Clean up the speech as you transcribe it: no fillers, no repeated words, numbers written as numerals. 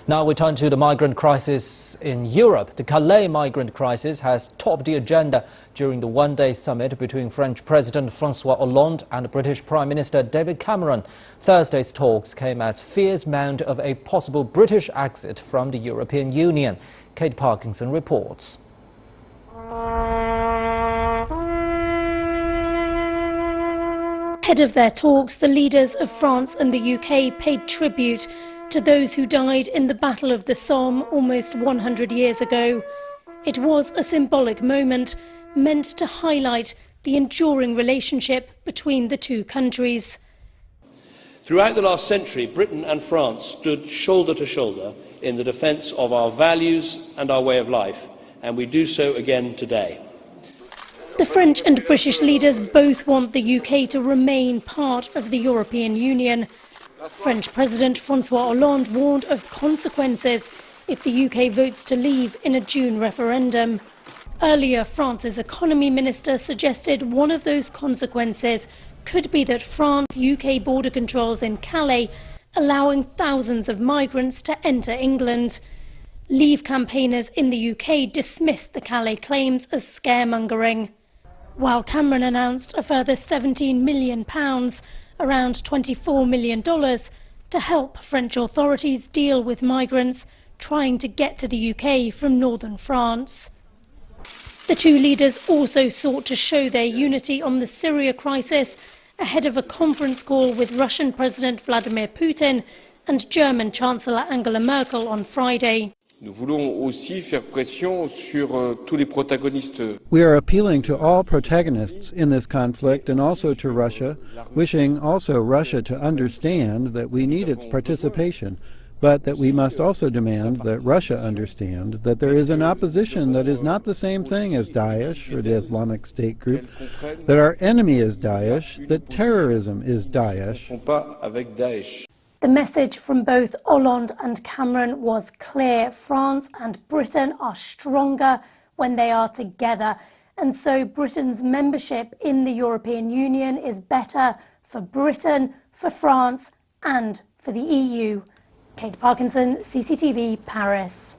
Now we turn to the migrant crisis in Europe. The Calais migrant crisis has topped the agenda during the one-day summit between French President François Hollande and British Prime Minister David Cameron. Thursday's talks came as fears mount of a possible British exit from the European Union. Kate Parkinson reports. Ahead of their talks, the leaders of France and the UK paid tribute to those who died in the Battle of the Somme almost 100 years ago. It was a symbolic moment meant to highlight the enduring relationship between the two countries. Throughout the last century, Britain and France stood shoulder to shoulder in the defence of our values and our way of life, and we do so again today. The French and British leaders both want the UK to remain part of the European Union. French President François Hollande warned of consequences if the UK votes to leave in a June referendum. Earlier, France's economy minister suggested one of those consequences could be that France-UK border controls in Calais, allowing thousands of migrants to enter England. Leave campaigners in the UK dismissed the Calais claims as scaremongering, while Cameron announced a further £17 million, around $24 million, to help French authorities deal with migrants trying to get to the UK from northern France. The two leaders also sought to show their unity on the Syria crisis ahead of a conference call with Russian President Vladimir Putin and German Chancellor Angela Merkel on Friday. We are appealing to all protagonists in this conflict and also to Russia, wishing also Russia to understand that we need its participation, but that we must also demand that Russia understand that there is an opposition that is not the same thing as Daesh or the Islamic State group, that our enemy is Daesh, that terrorism is Daesh. The message from both Hollande and Cameron was clear. France and Britain are stronger when they are together. And so Britain's membership in the European Union is better for Britain, for France and for the EU. Kate Parkinson, CCTV, Paris.